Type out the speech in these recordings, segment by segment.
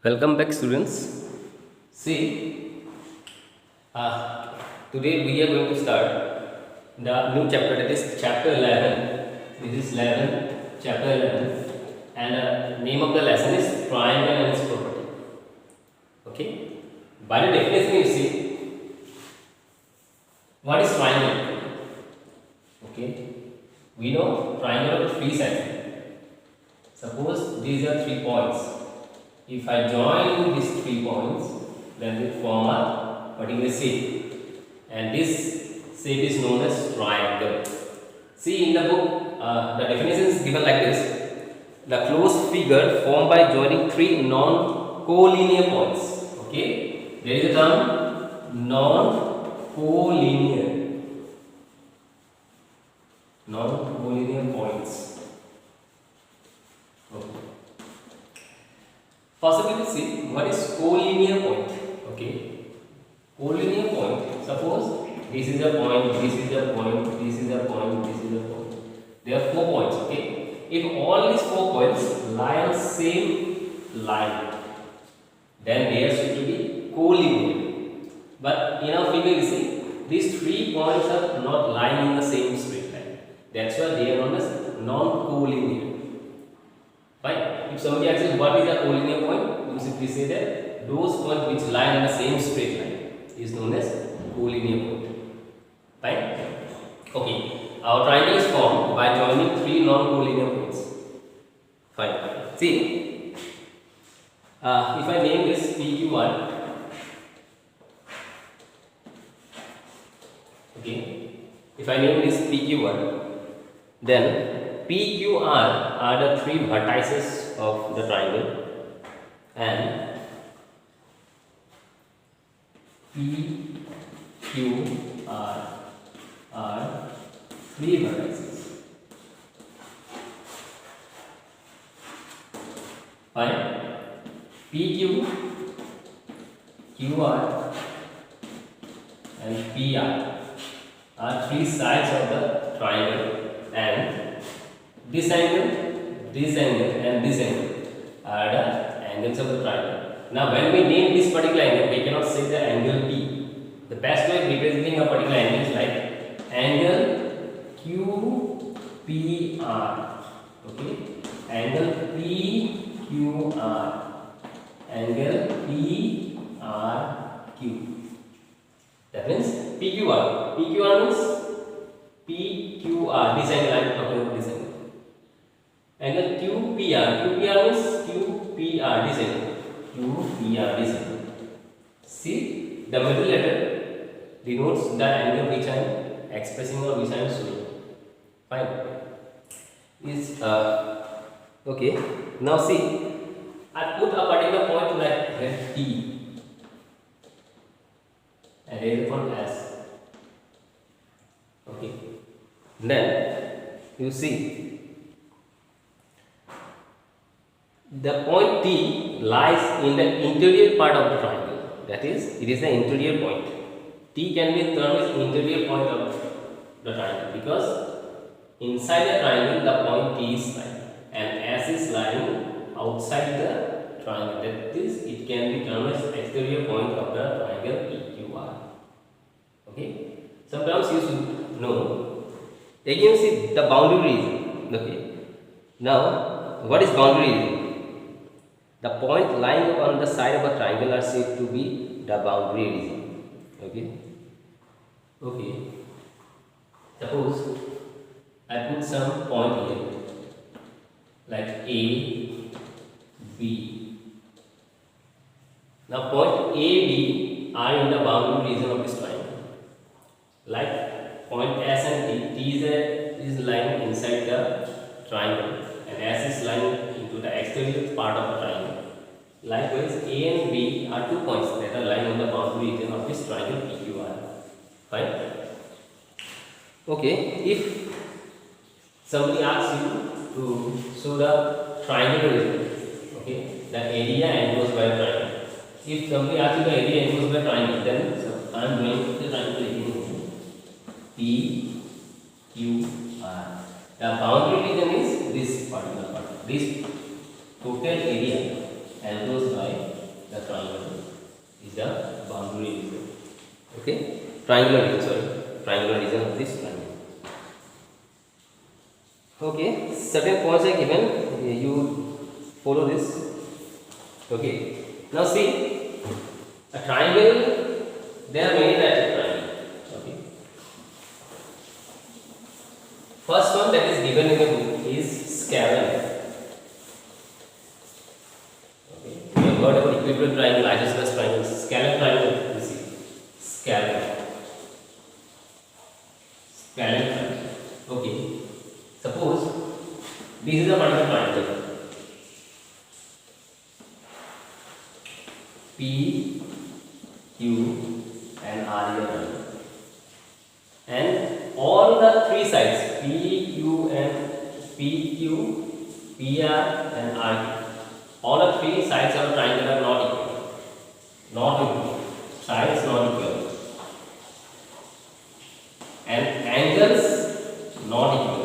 Welcome back, students. See, today we are going to start the new chapter, that is chapter 11. This is 11, chapter 11, and the name of the lesson is triangle and its property. Okay. By the definition, you see, what is triangle? Okay. We know triangle of three sides. Suppose these are 3 points. If I join these 3 points, then we form a particular shape, and this shape is known as triangle. See, in the book, the definition is given like this: the closed figure formed by joining 3 non-collinear points. Okay, there is a term non-collinear points. Okay. First, we will see what is collinear point. Okay, collinear point. Suppose this is a point, this is a point, this is a point, this is a point. There are 4 points. Okay, if all these 4 points lie on same line, then they are said to be collinear. But in our figure, you see, these 3 points are not lying in the same straight line. That's why they are known as non-collinear. Fine. If somebody asks you what is a collinear point, you simply say that those points which lie on the same straight line is known as collinear point. Fine. Okay. Our triangle is formed by joining 3 non-collinear points. Fine. See, if I name this PQ1, okay. If I name this PQ1, then PQR are the 3 vertices of the triangle, and PQR are 3 vertices. Fine. PQ, QR, and PR are 3 sides of the triangle, and this angle, and this angle are the angles of the triangle. Now, when we name this particular angle, we cannot say the angle P. The best way of representing a particular angle is like angle QPR. Okay, angle PQR, angle PRQ. That means PQR. PQR means PQR. This angle I am talking about, this angle. Angle QPR. QPR means QPR. This angle. QPR. This angle. See, the middle letter denotes the angle which I am expressing or which I am showing. Fine. Is okay. Now see, I put a particular point like T, and there is a point S. Okay. Then you see, the point T lies in the interior part of the triangle. That is, it is the interior point. T can be termed as interior point of the triangle because inside the triangle the point T is lying, and S is lying outside the triangle. That is, it can be termed as exterior point of the triangle PQR. Okay. Sometimes you should know. Again, see the boundary region. Okay. Now, what is boundary region? The point lying on the side of a triangle are said to be the boundary region. Okay. Okay. Suppose I put some point here, like A, B. Now, point A, B are in the boundary region of this triangle. Like point S and T. T is lying inside the triangle, and S is lying into the exterior part of the triangle. Likewise, A and B are 2 points that are lying on the boundary region of this triangle PQR. Fine. Okay. If somebody asks you to show the triangle region, okay, the area enclosed by a triangle. If somebody asks you the area enclosed by a triangle, then I am going to the triangle region PQR. The boundary region is this particular part. This total area enclosed by triangular region, triangular region of this triangle. Okay, certain points are given, you follow this. Okay, now see, a triangle, there are many types of triangle. Okay, first one that is given in the book is scalene. Okay, we have heard about equivalent triangle, isosceles triangle, scalene triangle. You see, scalene triangle. Okay, suppose this is a particular triangle. P, Q and R is a triangle, and all the three sides P, Q and P, Q, P, R and R, all the three sides of a triangle are not equal. Not equal. Sides not equal. And angles not equal.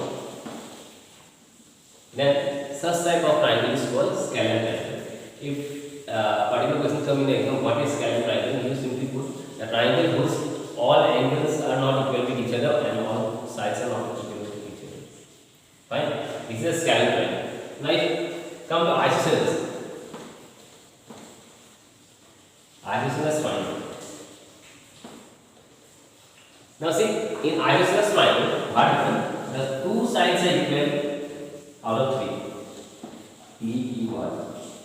Then such type of triangle is called scalene triangle. If particular question comes in the exam, what is scalene triangle? You simply put a triangle whose all angles are not equal with each other and all sides are not equal with each other. Fine. This is a scalene triangle. Now if come to isosceles. Isosceles triangle. Now see, in isosceles triangle, what happens? The two sides are equal out of 3. P, Q, R.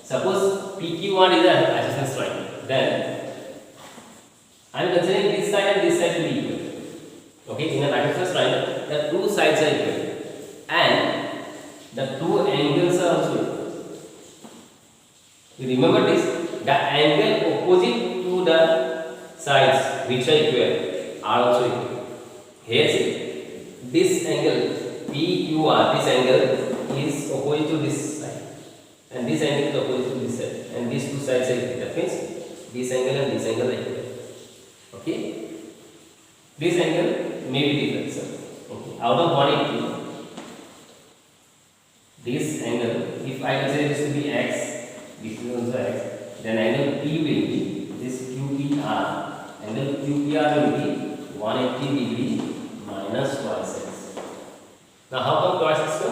Suppose PQR is an isosceles triangle, then I am considering this side and this side to be equal. Okay, in an isosceles triangle, the two sides are equal and the two angles are also equal. You remember this? The angle opposite to the sides which are equal are also equal. Here see, this angle PQR, this angle is opposite to this side. And this angle is opposite to this side, and these two sides are equal. That means this angle and this angle are equal. Okay, this angle may be different. Sir. Okay, out of 180, this angle, if I consider this to be x, this is also x, then angle P will be this QPR. Angle QPR will be 180 degree minus twice x. Now how come twice x?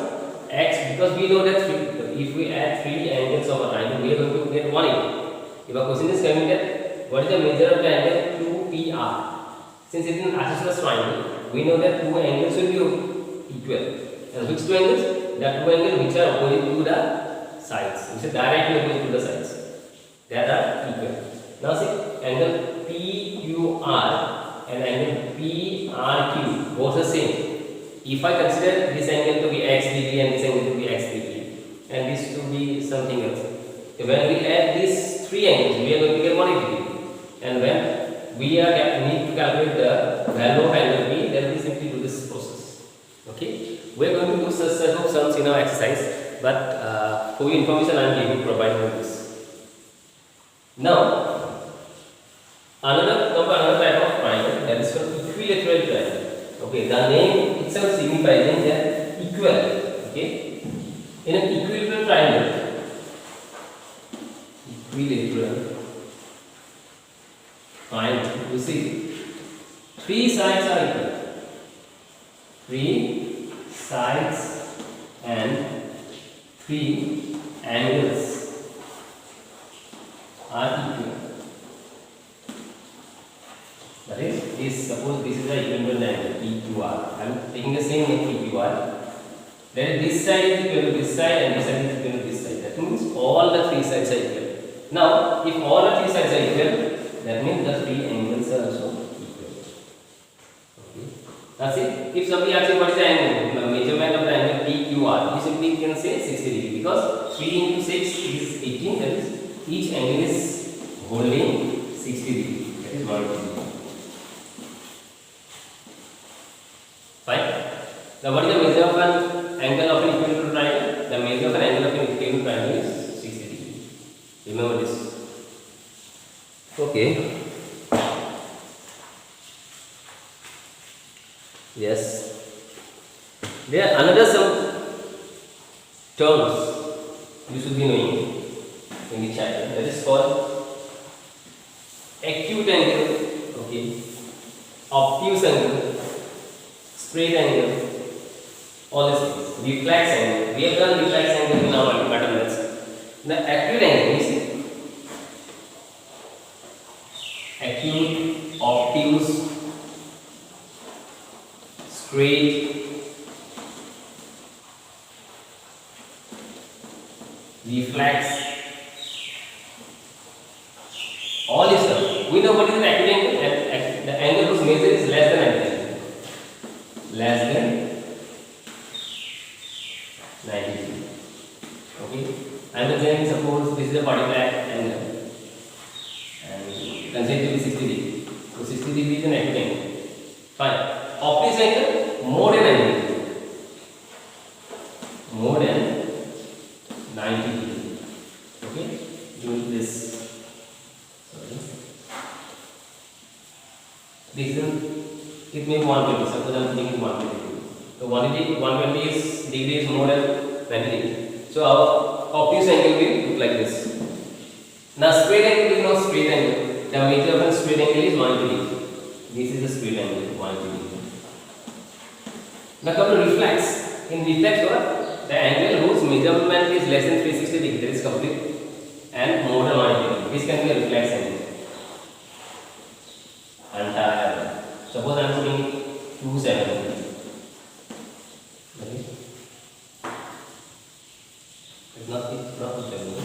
X, because we know that if we add 3 angles of a triangle, we are going to get 180. If a question is coming that what is the measure of the angle QPR? Since it is an isosceles triangle, we know that 2 angles will be equal. And which 2 angles? The 2 angles which are opposite to the sides, which are directly opposite to the sides. They are equal. Now see, angle PQR and angle PRQ both the same. If I consider this angle to be x degree and this angle to be x degree and this to be something else, when we add these 3 angles, we are going to get 180 degree. And when we need to calculate the value of angle P, then we simply do this process. Okay, we are going to do such set of sums in our exercise, but for your information I am giving providing this. Now, another type of triangle, that is called equilateral triangle. Okay, the name itself signifies that equal. Okay, in an equilateral triangle, you see 3 sides are equal. 3 sides and 3 angles are equal. That is, suppose this is the equivalent angle PQR. I am taking the same name PQR. Then this side is equal to this side and this side is equal to this side. That means all the 3 sides are equal. Now, if all the 3 sides are equal, that means the 3 angles are also equal. Okay. Now see, if somebody asks you what is the angle, measurement of the angle PQR, you simply can say 60 degree because 3 into 6 is 18. That is, each angle is holding 60 degree. That is 1 degree. Fine. Now, what is the measure of an angle of an equilateral triangle? The measure of an angle of an equilateral triangle is 60 degree. Remember this. Okay. Yes. There are another some terms you should be knowing in the chapter. That is called acute angle. Okay. obtuse angle, straight angle, all these things. Reflex angle. We have done reflex angle in our mathematics. The acute angle is acute, obtuse, straight, reflex, all this stuff. We know what is an acute angle, and the angle whose measure is less than 90 degree. Less than 90 degree. Okay. I am assuming suppose this is a particular angle and consider to be 60 degree. So 60 degree is an acute angle. Fine. Obtuse angle more than 90 degree. More than 90 degree. Okay. Use this. Sorry. This is it may be 120. Suppose I am thinking 120. So 120 degree is more than 90 degree. So our obtuse angle will look like this. Now straight angle is not straight angle. The measure of a straight angle is 180 degree. This is the straight angle 180 degree. Now come to reflex. In reflex what? The angle whose measurement is less than 360 degree, that is complete, and more than 180 degree. This can be a reflex angle. Entire. Suppose I am putting 270. Okay. It's not 270.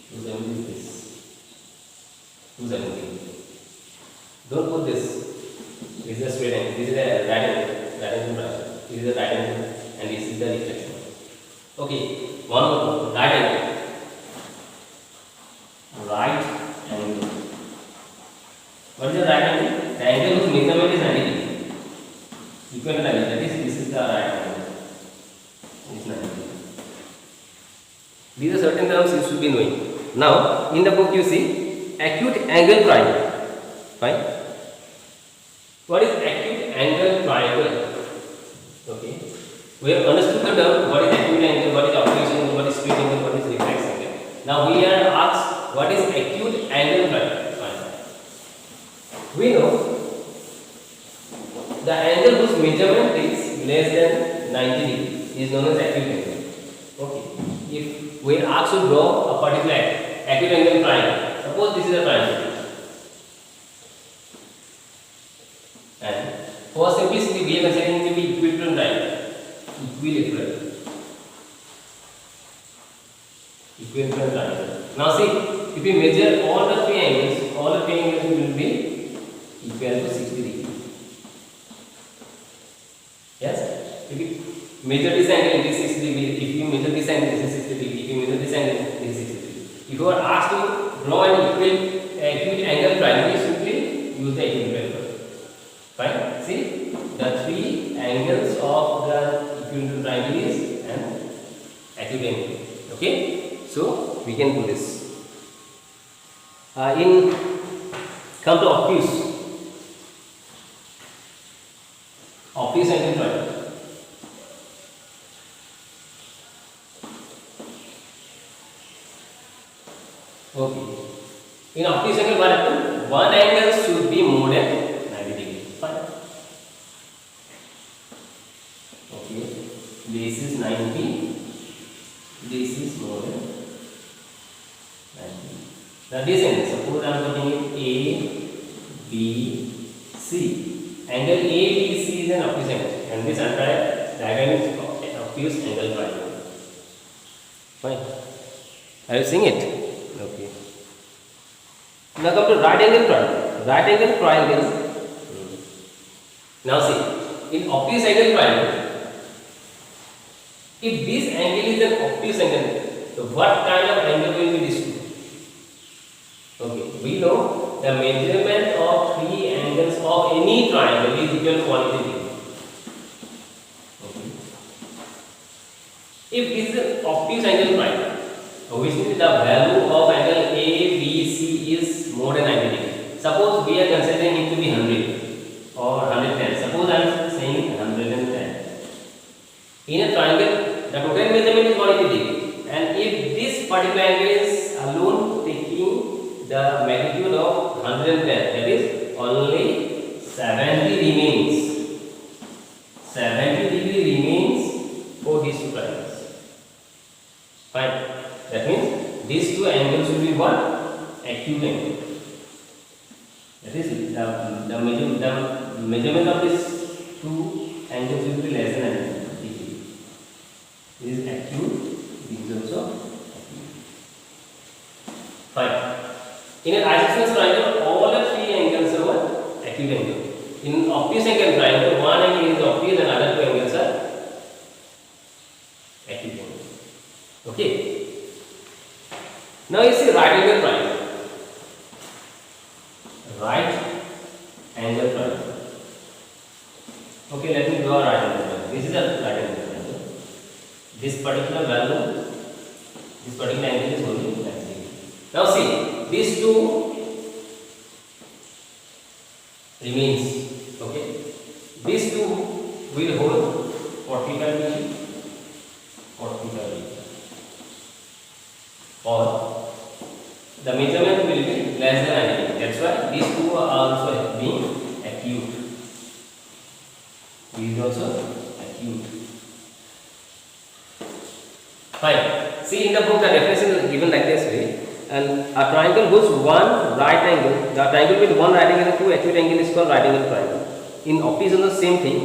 270 is this. 270. Don't put this. This is a straight angle. This is a right angle. Right angle. This is a right angle, and this is the reflection. Okay. One more. Right angle. Right angle. What is the right angle? The angle whose measurement is 90 degree. Equal to 90. That is, this is the right angle. This is 90 degree. These are certain terms you should be knowing. Now, in the book you see acute angle triangle. Fine. What is acute angle triangle? Okay. We have understood the term what is acute angle, what is obtuse angle, what is straight angle, what is reflex angle. Now we are asked what is acute angle triangle. We know the angle whose measurement is less than 90 degree is known as acute angle. Okay. If we are asked to draw a particular acute angle triangle, suppose this is a triangle, and for simplicity we are considering it to be equilateral triangle. Equilateral. Equilateral triangle. Now see, if we measure all the three angles will be equal to 60 degree. Yes? If you measure this angle, it is 60 degree. If you measure this angle, it is 60 degree. If you measure this angle, it is 60 degree. If you are asked to draw an acute angle triangle, you simply use the equilateral. Fine? See? The three angles of the equilateral triangle is an acute angle. Okay? So, we can do this. Come to obtuse. Obtuse angle triangle. Okay. In obtuse angle, what happens? One angle should be more than 90 degree. Fine. Okay. This is 90. This is more than 90. Now this angle, suppose I am putting it A, B, C. Angle ABC is an obtuse angle, and this entire diagram is obtuse angle triangle. Fine. Are you seeing it? Okay. Now come to right angle triangle. Right angle triangle. Now see, in obtuse angle triangle, if this angle is an obtuse angle, so what kind of angle will be this two? Okay, we know the measurement of three angles of any triangle is equal to 180 degree. Okay. If this is an obtuse angle triangle, obviously the value of angle A, B, C is more than 90 degree. Suppose we are considering it to be 100 or 110. Suppose I am saying 110. In a triangle, the total measurement is 180 degree. And if this particular angle is alone taking the magnitude of 110, that is only 70 remains. 70 degree remains for these two triangles. Fine. That means these two angles will be what? Acute angle. That is the measurement of these two angles will be less than 90 degree. This is acute. This is also acute. Fine. In an isosceles triangle, all the three angles are what? Acute angle. In obtuse angle triangle, one angle is obtuse and other two angles are acute angle. Okay. Now you see right angle triangle. Right angle triangle. Okay, let me draw a right angle triangle. This is a right angle triangle. This particular value, this particular angle is only 90 degree. Now see, these two remains. Okay, these two will hold 45 degree, 45 degree, or the measurement will be less than 90 degree. That's why these two are also being acute. This is also acute. Fine. See, in the book the definition is given like this way. And a triangle whose one right angle, the triangle with one right angle and two acute angle is called right angle triangle. In obtuse is the same thing.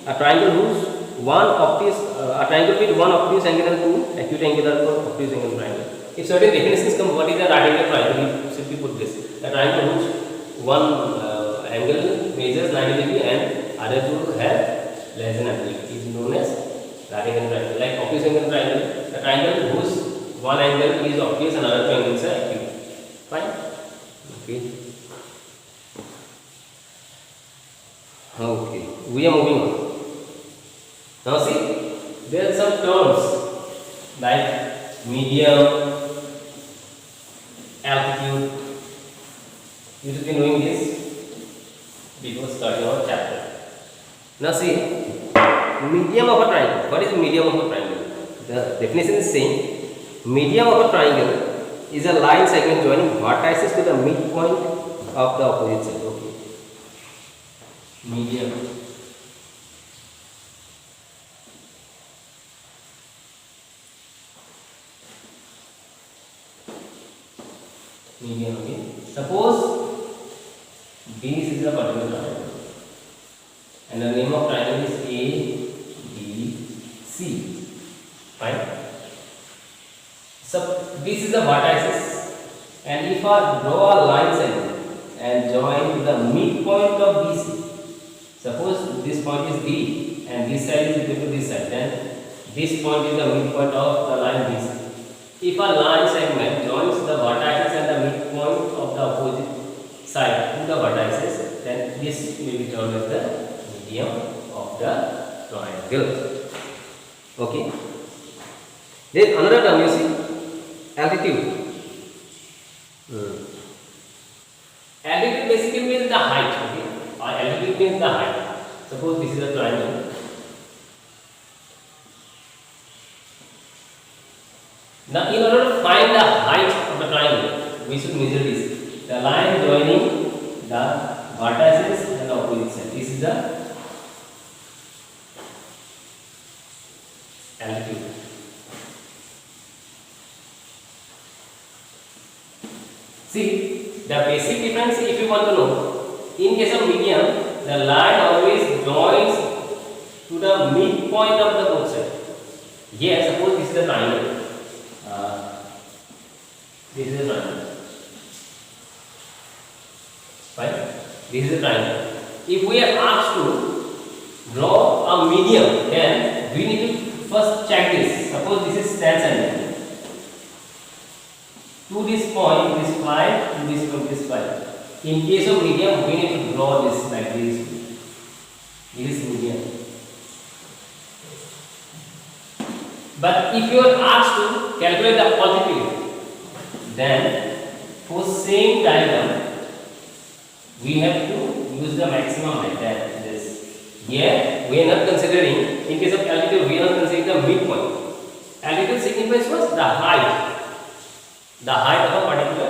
A triangle whose a triangle with one obtuse angle and two acute angle are called obtuse angle triangle. If certain definitions come, what is a right angle triangle? We simply put this: a triangle whose one angle measures 90 degree and other two have less than 90 degree is known as right angle triangle. Like obtuse angle triangle, a triangle whose one angle is obtuse and other two angles are acute. Fine. Okay. Okay. We are moving on. Now see, there are some terms like medium, altitude. You should be knowing this before starting our chapter. Now see, medium of a triangle. What is medium of a triangle? The definition is saying medium of a triangle is a line segment joining vertices to the midpoint of the opposite side. Okay. Medium. Medium. Okay. Suppose this is a particular triangle, and the name of triangle is A, B, C. Fine. So this is the vertices, and if I draw a line segment and join to the midpoint of BC, suppose this point is D and this side is equal to this side, then this point is the midpoint of the line BC. If a line segment joins the vertices and the midpoint of the opposite side to the vertices, then this will be termed as the medium of the triangle. Okay. Then another term you see. Altitude. Altitude basically means the height. Okay, altitude means the height. Suppose this is a triangle. Now, in order to find the height of the triangle, we should measure this. The line joining the vertices and the opposite side. This is the altitude. See, the basic difference, if you want to know, in case of medium, the line always joins to the midpoint of the both sides. Here, suppose this is a triangle. This is a triangle. Right? This is a triangle. If we are asked to draw a medium, then we need to first check this. Suppose this is stance angle. To this point, this 5, to this point, this 5. In case of medium, we need to draw this like this. This is medium. But if you are asked to calculate the altitude, then for same diagram, we have to use the maximum like that. This. Here, we are not considering, in case of altitude, we are not considering the midpoint. Altitude signifies what? The height. The height of a particular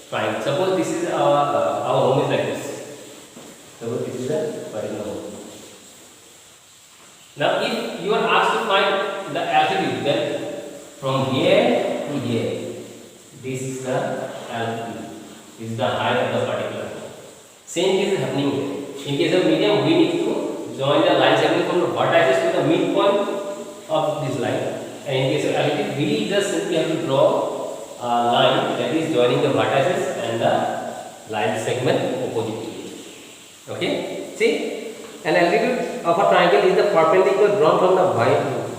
triangle. Suppose this is our home is like this. Suppose this is a particular home. Now, if you are asked to find the altitude, then from here to here, this is the altitude. This is the height of the particular home. Same thing is happening here. In case of medium, we need to join the line segment from the vertices to the midpoint of this line. And in case of altitude, we just simply have to draw a line that is joining the vertices and the line segment opposite. Okay? See? An altitude of a triangle is the perpendicular drawn from the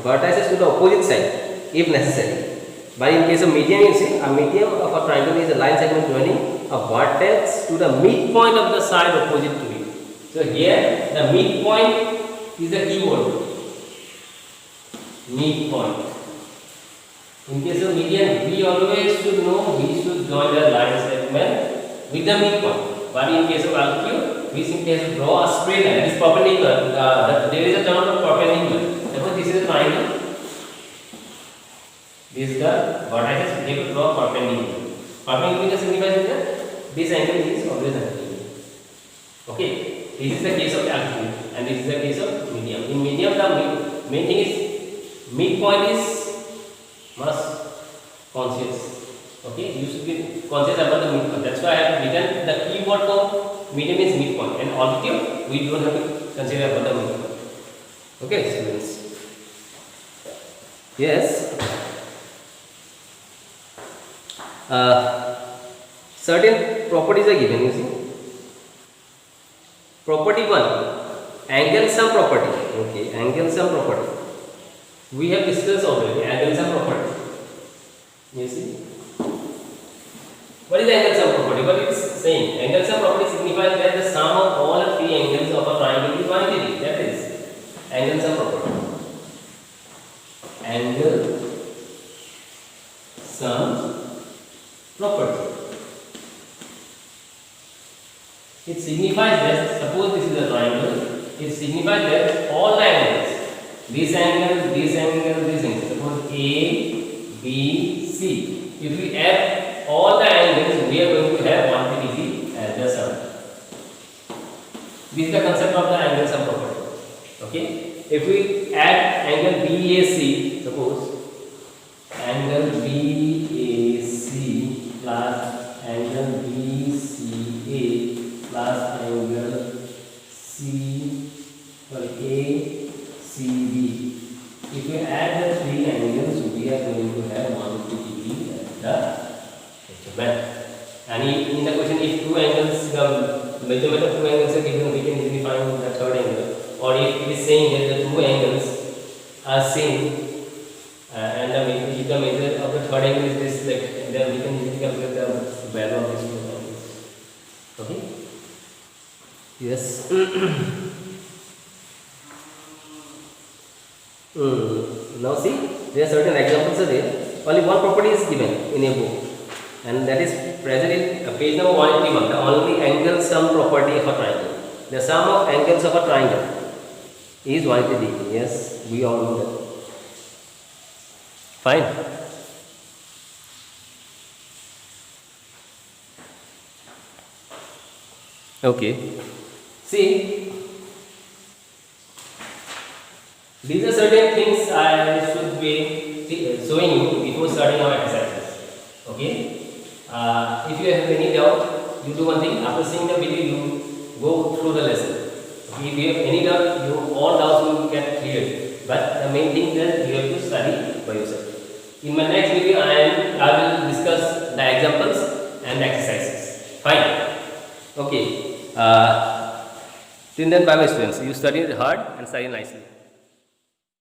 vertices to the opposite side, if necessary. But in case of medium, you see, a medium of a triangle is a line segment joining a vertex to the midpoint of the side opposite to it. So here, the midpoint is the keyword. Midpoint. In case of median, we always should know we should join the line segment with the midpoint. But in case of altitude, we simply have to draw a straight line. It is perpendicular. There is a term called perpendicular. Suppose this is a triangle. This is the vertices. We have to draw perpendicular. Perpendicular signifies that this angle is always 90 degrees. Okay. This is the case of altitude, and this is the case of medium. In medium, the main thing is midpoint is must conscious. Okay, you should be conscious about the midpoint. That's why I have written the keyword for medium is midpoint, and altitude we don't have to consider about the midpoint. Okay, students. Yes. Certain properties are given. You see. Property 1, angle sum property. Okay, angle sum property. We have discussed already angle sum property. You see, what is the angle sum property? What it is saying? Angle sum property signifies that the sum of all three angles of a triangle is 180. That is angle sum property. Angle sum property. It signifies that, suppose this is a triangle, it signifies that all the angles, this angle, this angle, this angle, suppose A, B, C, if we add all the angles, we are going to have 180 degree as the sum. This is the concept of the angle sum property. Okay? If we add angle BAC, suppose angle BAC plus angle BCA plus angle ACB. If we add the three angles, we are going to have 180 degree as the measurement. And in the question, if two angles, the measurement of two angles are given, we can easily find the third angle. Or if it is saying that the two angles are same, and if the measure of the third angle is this, like, then we can easily calculate the value of these two angles. Okay. Yes. Now see, there are certain examples are there. Only one property is given in a book, and that is present in page number 181. The only angle sum property of a triangle. The sum of angles of a triangle is 180 degree. Yes, we all know that. Fine. Okay. See, these are certain things I should be showing you before starting our exercises. Okay. If you have any doubt, you do one thing. After seeing the video, you go through the lesson. Okay. If you have any doubt, all doubts will get cleared. But the main thing is you have to study by yourself. In my next video, I will discuss the examples and the exercises. Fine. Okay. Till then, bye bye students. You studied hard and study nicely.